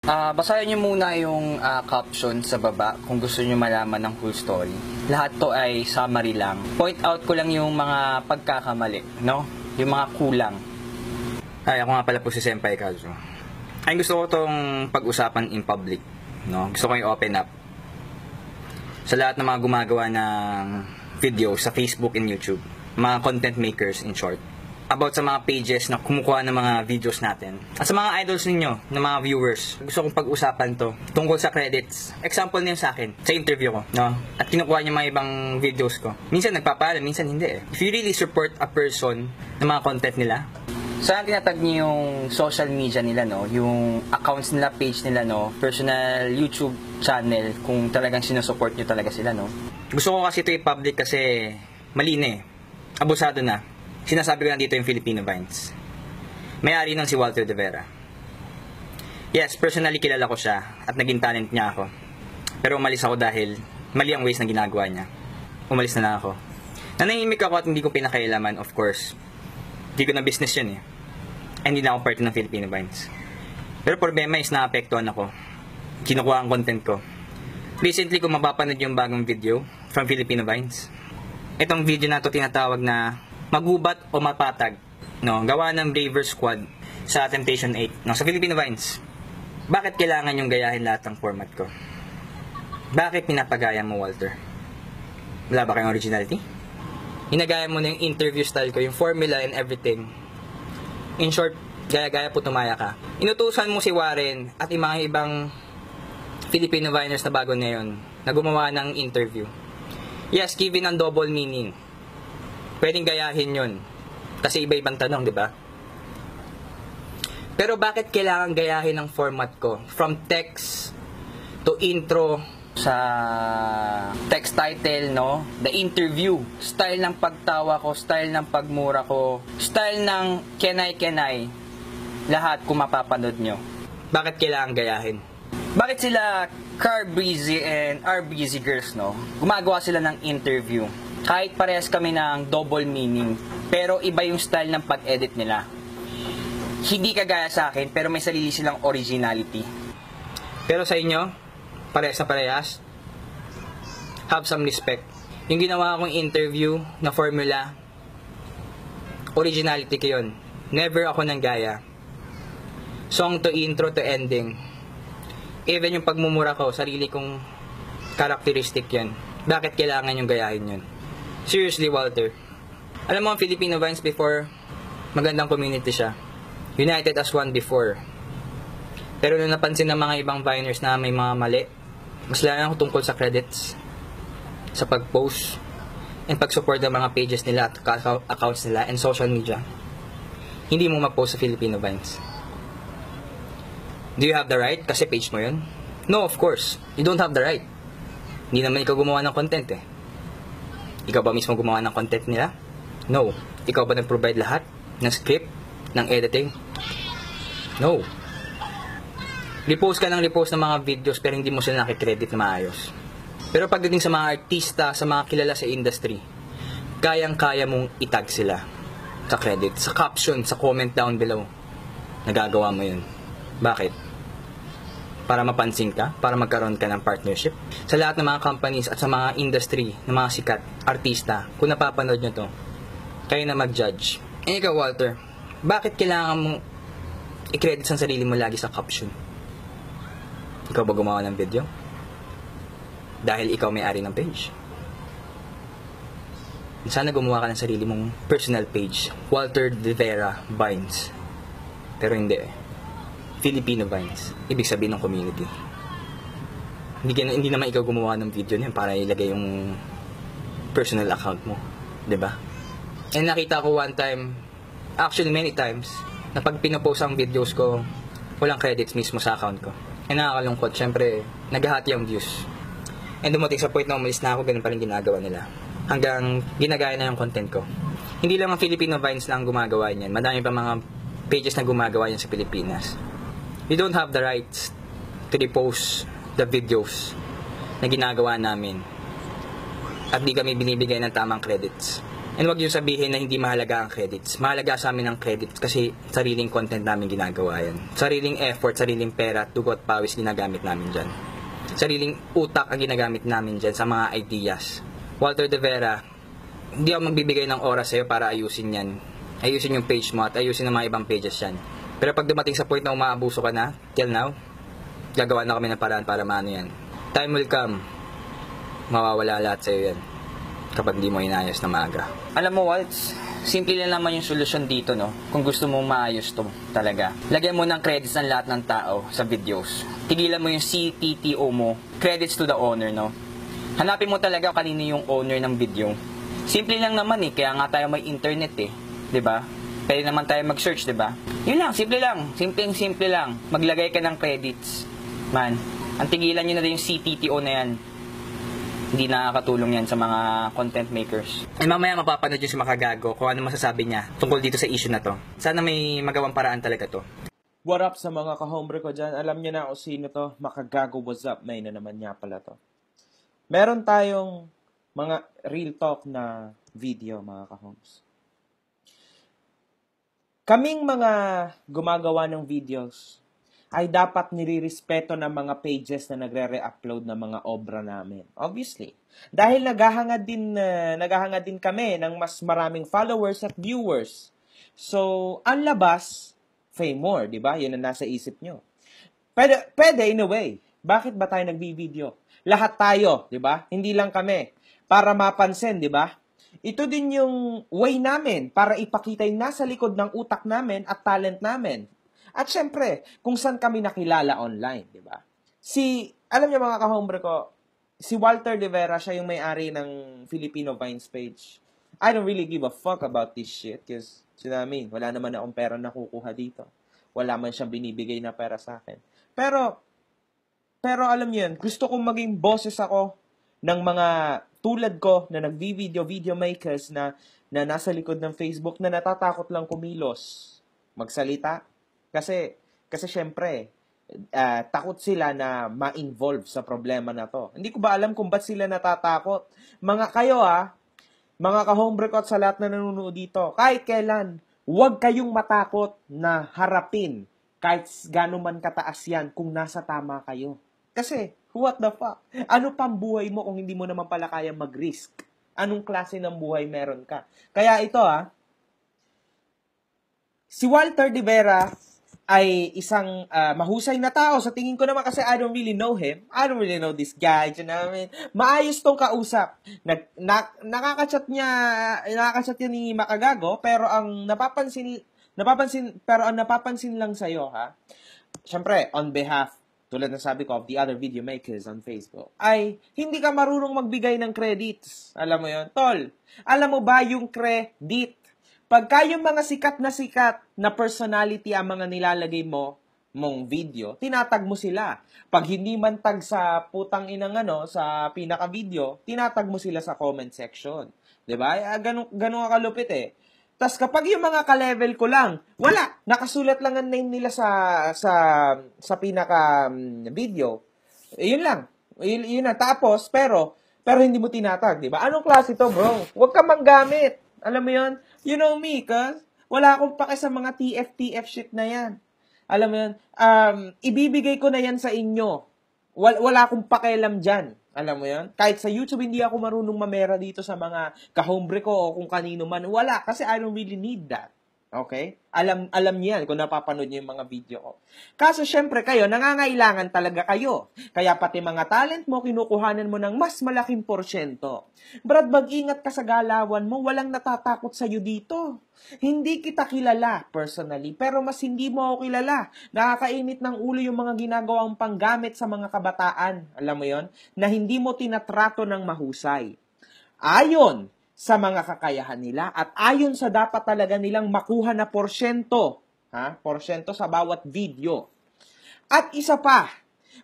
Basahin nyo muna yung caption sa baba kung gusto nyo malaman ng full story. Lahat to ay summary lang. Point out ko lang yung mga pagkakamali, no? Yung mga kulang. Ay, ako nga pala po si Senpai Kazu. Ay, gusto ko tong pag-usapan in public, no? Gusto ko yung open up sa lahat ng mga gumagawa ng video sa Facebook and YouTube. Mga content makers in short. About sa mga pages na kumukuha ng mga videos natin. At sa mga idols ninyo, ng mga viewers, gusto kong pag-usapan to tungkol sa credits. Example niyo sa akin, sa interview ko, no? At kinukuha niyo mga ibang videos ko. Minsan nagpapaalam, minsan hindi eh. If you really support a person ng mga content nila, saan tinatag niyo yung social media nila, no? Yung accounts nila, page nila, no? Personal YouTube channel, kung talagang sinusupport niyo talaga sila, no? Gusto ko kasi ito i-public kasi mali na eh. Abusado na. Sinasabi ko na dito yung Filipino Vines. May-ari nun si Walter De Vera. Yes, personally kilala ko siya at naging talent niya ako. Pero umalis ako dahil mali ang ways na ginagawa niya. Umalis na lang ako. Nanahimik ako at hindi ko pinakailaman, of course. Hindi ko na business yun eh. And hindi na ako part ng Filipino Vines. Pero problema is naapektuhan ako. Kinukuha ang content ko. Recently kung mapapanood yung bagong video from Filipino Vines, itong video na to tinatawag na magubat o mapatag, no? Gawa ng Braver Squad sa Temptation 8, no? Sa Filipino Vines. Bakit kailangan yung gayahin lahat ng format ko? Bakit pinapagaya mo, Walter? Wala ba kayong originality? Hinagaya mo na yung interview style ko, yung formula and everything. In short, gaya-gaya po tumaya ka. Inutusan mo si Warren at yung mga ibang Filipino Viners na bago ngayon na gumawa ng interview. Yes, given ang double meaning. Pwedeng gayahin yun. Kasi iba-ibang tanong, di ba? Pero bakit kailangan gayahin ang format ko? From text to intro, sa text title, no? The interview. Style ng pagtawa ko, style ng pagmura ko, style ng kenay-kenay. Lahat kung mapapanood nyo. Bakit kailangan gayahin? Bakit sila Car Breezy and R Breezy Girls, no? Gumagawa sila ng interview. Kahit parehas kami ng double meaning, pero iba yung style ng pag-edit nila. Hindi kagaya sa akin, pero may sarili silang originality. Pero sa inyo, parehas na parehas. Have some respect. Yung ginawa kong interview na formula, originality ko yun. Never ako nang gaya. Song to intro to ending. Even yung pagmumura ko, sarili kong characteristic yan. Bakit kailangan yung gayahin yun? Seriously, Walter. Alam mo, ang Filipino Vines before, magandang community siya. United as one before. Pero nung napansin ng mga ibang Viners na may mga mali, mas lalo ako tungkol sa credits, sa pag-post, and pag-support ng mga pages nila at accounts nila and social media. Hindi mo ma-post sa Filipino Vines. Do you have the right? Kasi page mo yun? No, of course. You don't have the right. Hindi naman ikaw gumawa ng content eh. Ikaw ba mismo gumawa ng content nila? No. Ikaw ba nag-provide lahat ng script, ng editing? No. Repost ka ng repost ng mga videos pero hindi mo sila nakikredit na maayos. Pero pagdating sa mga artista, sa mga kilala sa industry, kayang-kaya mong itag sila sa credit, sa caption, sa comment down below. Nagagawa mo yun. Bakit? Para mapansin ka, para magkaroon ka ng partnership. Sa lahat ng mga companies at sa mga industry, ng mga sikat, artista, kung napapanood nyo to, kayo na mag-judge. Eh ikaw, Walter, bakit kailangan mong i-credit sa sarili mo lagi sa caption? Ikaw ba gumawa ng video? Dahil ikaw may-ari ng page. Sana gumawa ka ng sarili mong personal page. Walter De Vera Vines. Pero hindi eh. Filipino Vines. Ibig sabihin ng community. Hindi naman ikaw gumawa ng video niyan para ilagay yung personal account mo. 'Di ba? And nakita ko one time, actually many times, na pag pinopost ang videos ko, walang credits mismo sa account ko. And nakakalungkot. Siyempre, naghahati ang views. And dumating sa point na umalis na ako, ganun pa rin ginagawa nila. Hanggang ginagaya na yung content ko. Hindi lang ang Filipino Vines lang gumagawa niyan. Madami pa mga pages na gumagawa yan sa Pilipinas. You don't have the rights to repost the videos na ginagawa namin at di kami binibigay ng tamang credits. And wag yung sabihin na hindi mahalaga ang credits. Mahalaga sa amin ang credits kasi sariling content namin ginagawa yan. Sariling effort, sariling pera, dugot, pawis ginagamit namin dyan. Sariling utak ang ginagamit namin dyan sa mga ideas. Walter De Vera, hindi ako magbibigay ng oras sa'yo para ayusin yan. Ayusin yung page mo at ayusin ang mga ibang pages yan. Pero pag dumating sa point na umaabuso ka na, till now, gagawa na kami ng paraan para maano yan. Time will come, mawawala lahat sa'yo yan kapag di mo inayos na maaga. Alam mo, Waltz, simple lang naman yung solusyon dito, no? Kung gusto mong maayos to talaga. Lagyan mo ng credits ng lahat ng tao sa videos. Tigilan mo yung CTTO mo. Credits to the owner, no? Hanapin mo talaga kanino yung owner ng video. Simple lang naman eh, kaya nga tayo may internet eh. 'Di ba? Pwede naman tayo mag-search, 'di ba? Yun lang, simple lang. Simple lang. Maglagay ka ng credits. Man, ang tigilan nyo na rin yung CTTO na yan. Hindi nakakatulong yan sa mga content makers. Ay mamaya mapapanood yung si Makagago kung ano masasabi niya tungkol dito sa issue na to. Sana may magawang paraan talaga to. What up sa mga ka-hombre ko dyan? Alam niyo na kung sino to. Makagago, what's up? May na naman niya pala to. Meron tayong mga real talk na video, mga ka-homes. Kaming mga gumagawa ng videos ay dapat nirirespeto ng mga pages na nagre-re-upload ng mga obra namin. Obviously. Dahil naghahangad din kami ng mas maraming followers at viewers. So, ang labas, fame more, di ba? Yun ang nasa isip nyo. Pwede in a way. Bakit ba tayo nagbi-video? Lahat tayo, di ba? Hindi lang kami. Para mapansin, di ba? Ito din yung way namin para ipakita yung nasa likod ng utak namin at talent namin. At syempre, kung saan kami nakilala online, di ba? Alam niyo mga ka-hombre ko, si Walter De Vera, siya yung may-ari ng Filipino Vines page. I don't really give a fuck about this shit because, sinamin, wala naman akong pera na kukuha dito. Wala man siyang binibigay na pera sa akin. Pero alam niyo yun, gusto kong maging boses ako ng mga tulad ko na nag-video makers na nasa likod ng Facebook na natatakot lang kumilos, magsalita. Kasi syempre, takot sila na ma-involve sa problema na to. Hindi ko ba alam kung ba't sila natatakot? Mga ka-hombre ko at sa lahat na nanonood dito, kahit kailan, huwag kayong matakot na harapin kahit gano'n man kataas yan kung nasa tama kayo. Kasi, what the fuck? Ano pang buhay mo kung hindi mo naman pala kaya mag-risk? Anong klase ng buhay meron ka? Kaya ito si Walter De Vera ay isang mahusay na tao. Sa tingin ko naman kasi I don't really know him. I don't really know this guy. You know what I mean? Maayos tong kausap. Nakaka-chat niya ni Makagago, pero ang napapansin lang sa'yo, syempre, on behalf, tulad na sabi ko, of the other video makers on Facebook, ay hindi ka marunong magbigay ng credits. Alam mo yon, tol? Alam mo ba yung credit? Pagka yung mga sikat na personality ang mga nilalagay mong video, tinatag mo sila. Pag hindi man tag sa putang inang sa pinaka-video, tinatag mo sila sa comment section. 'Di ba? Ganun ka kalupit eh. Tas kapag yung mga ka-level ko lang, wala, nakasulat lang ang name nila sa pinaka video. Yun lang. Yun na. Tapos, pero hindi mo tinatag, 'di ba? Anong klase to, bro? Huwag ka manggamit. Alam mo yun? You know me, cuz wala akong pake sa mga TF shit na yan. Alam mo yun? Ibibigay ko na yan sa inyo. Wala akong pakialam dyan. Alam mo yun? Kahit sa YouTube, hindi ako marunong mamera dito sa mga kahombre ko o kung kanino man. Wala, kasi I don't really need that. Okay? Alam niyo yan kung napapanood niyo yung mga video ko. Kaso syempre kayo, nangangailangan talaga kayo. Kaya pati mga talent mo, kinukuhanan mo ng mas malaking porsyento. Brad, mag-ingat ka sa galawan mo, walang natatakot sa'yo dito. Hindi kita kilala personally, pero mas hindi mo ako kilala. Nakakainit ng ulo yung mga ginagawang panggamit sa mga kabataan. Alam mo yon? Na hindi mo tinatrato ng mahusay. Ayon sa mga kakayahan nila at ayon sa dapat talaga nilang makuha na porsyento. Porsyento sa bawat video. At isa pa,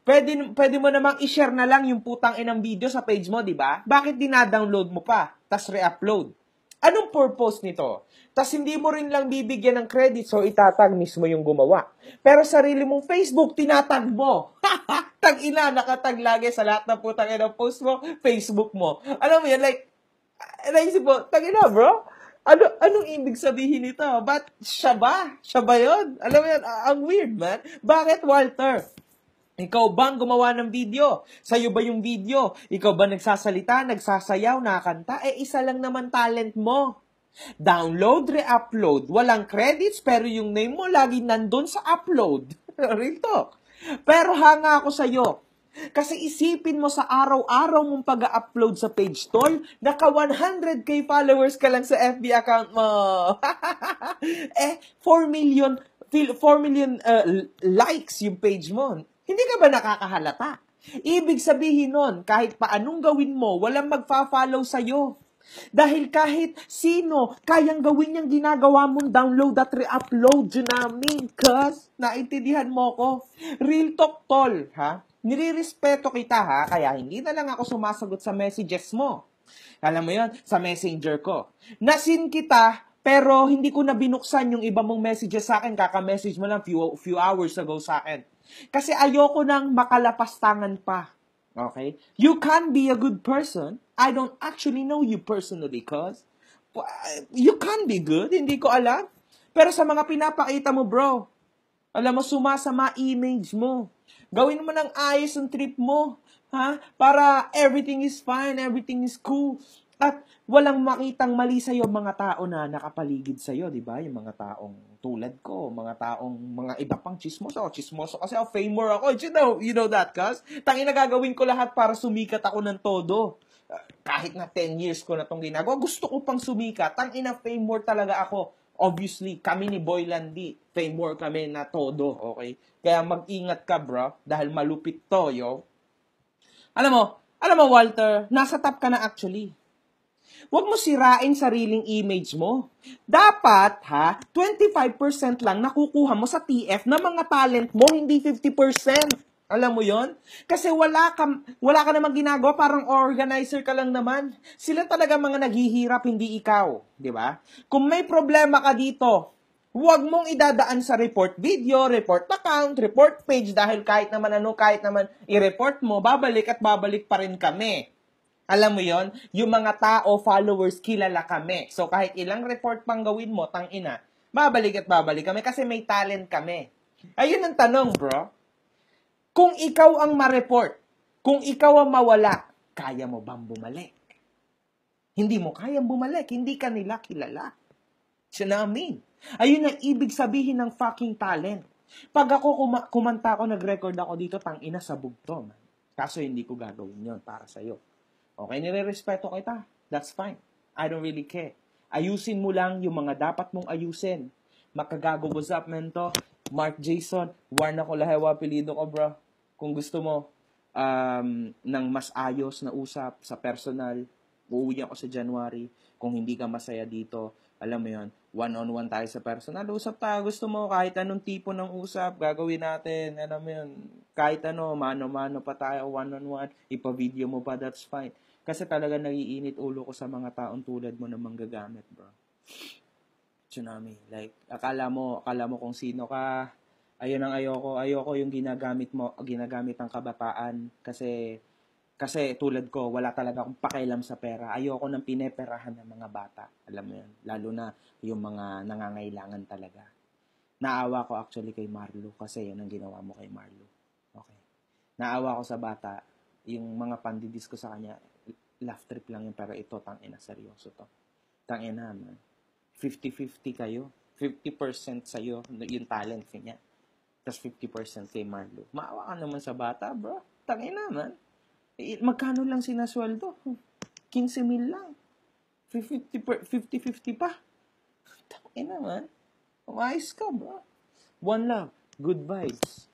pwede mo namang i-share na lang yung putang inang video sa page mo, di ba? Bakit dinadownload mo pa, tas re-upload? Anong purpose nito? Tas hindi mo rin lang bibigyan ng credit, so itatag mismo yung gumawa. Pero sarili mong Facebook, tinatag mo. Tag-ina, nakatag lagi sa lahat ng putang inang post mo, Facebook mo. Alam mo yan, like, Naisip mo, tangina bro, anong ibig sabihin nito? Ba't siya ba? Siya ba yun? Alam mo yan, ang weird man. Bakit Walter? Ikaw bang gumawa ng video? Sa'yo ba yung video? Ikaw ba nagsasalita, nagsasayaw, nakakanta? Isa lang naman talent mo. Download, re-upload. Walang credits, pero yung name mo lagi nandun sa upload. Real talk. Pero hanga ako sa'yo. Kasi isipin mo sa araw-araw mong pag-upload sa page, tol, naka 100k followers ka lang sa FB account mo. 4 million likes yung page mo. Hindi ka ba nakakahalata? Ibig sabihin nun, kahit paanong gawin mo, walang magfa-follow sa'yo. Dahil kahit sino, kayang gawin yung ginagawa mong download at re-upload yun namin. Cuz, naintindihan mo ko. Real talk, tol, ha? Nirirespeto kita, ha? Kaya hindi na lang ako sumasagot sa messages mo. Alam mo yon, sa messenger ko. Nasin kita, pero hindi ko na binuksan yung iba mong messages sa akin. Kaka-message mo lang few hours ago sa akin. Kasi ayoko nang makalapastangan pa. Okay? You can be a good person. I don't actually know you personally, cuz. You can be good. Hindi ko alam. Pero sa mga pinapakita mo, bro, alam mo, sumasama image mo. Gawin mo ng ayos ang trip mo. Ha? Para everything is fine, everything is cool. At walang makitang mali sa'yo mga tao na nakapaligid sa'yo, di ba? Yung mga taong tulad ko, mga iba pang chismoso. Chismoso kasi ako, famous ako. You know that, cuz? Tangina gagawin ko lahat para sumikat ako ng todo. Kahit na 10 years ko na itong ginagawa, gusto ko pang sumikat. Tangina, famous talaga ako. Obviously, kami ni Boy Landi, famous kami na todo, okay? Kaya mag-ingat ka, bro, dahil malupit to, yo. Alam mo, Walter, nasa top ka na actually. Huwag mo sirain sariling image mo. Dapat, 25% lang nakukuha mo sa TF na mga talent mo, hindi 50%. Alam mo yon? Kasi wala ka namang ginagawa, parang organizer ka lang naman. Sila talaga mga naghihirap, hindi ikaw. Di ba? Kung may problema ka dito, huwag mong idadaan sa report video, report account, report page, dahil kahit naman i-report mo, babalik at babalik pa rin kami. Alam mo yon? Yung mga tao, followers, kilala kami. So kahit ilang report pang gawin mo, tangina, babalik at babalik kami kasi may talent kami. Ayun ang tanong, bro. Kung ikaw ang ma-report, kung ikaw ang mawala, kaya mo bang bumalik? Hindi mo kayang bumalik, hindi ka nila kilala. Sinamin. Ayun ang ibig sabihin ng fucking talent. Pag ako kumanta ako, nag-record ako dito, tangina sa bugto. Man. Kaso hindi ko gagawin yon para sa'yo. Okay, nire-respeto kita. That's fine. I don't really care. Ayusin mo lang yung mga dapat mong ayusin. Makagago, what's up, mento? Mark Jason, warn ako lahewa, apelido ko, bro. Kung gusto mo ng mas ayos na usap sa personal, uuwi ako sa January. Kung hindi ka masaya dito, alam mo yon, one-on-one tayo sa personal. Usap tayo, gusto mo, kahit anong tipo ng usap, gagawin natin. Alam mo yun, kahit ano, mano-mano pa tayo, one-on-one, ipa-video mo pa, that's fine. Kasi talaga naiinit ulo ko sa mga taong tulad mo na manggagamit, bro. Tsunami. Like, akala mo kung sino ka. Ayun ang ayoko yung ginagamit ang kabataan kasi tulad ko, wala talaga akong pakialam sa pera. Ayoko nang pineperahan ng mga bata. Alam mo yun, lalo na yung mga nangangailangan talaga. Naawa ko actually kay Marlo kasi yun ang ginawa mo kay Marlo. Okay. Naawa ko sa bata, yung mga pandidis ko sa kanya, laugh trip lang yun, pero ito, tangina, seryoso to. Tangina, man. 50-50 kayo. 50% sa'yo, yung talent niya. Tapos 50% kay Marlo. Maawa ka naman sa bata, bro. Tangina, man. Magkano lang sinasweldo? 15,000 lang. 50-50 pa. Tangina, man. Umayos ka, bro. One love. Good vibes.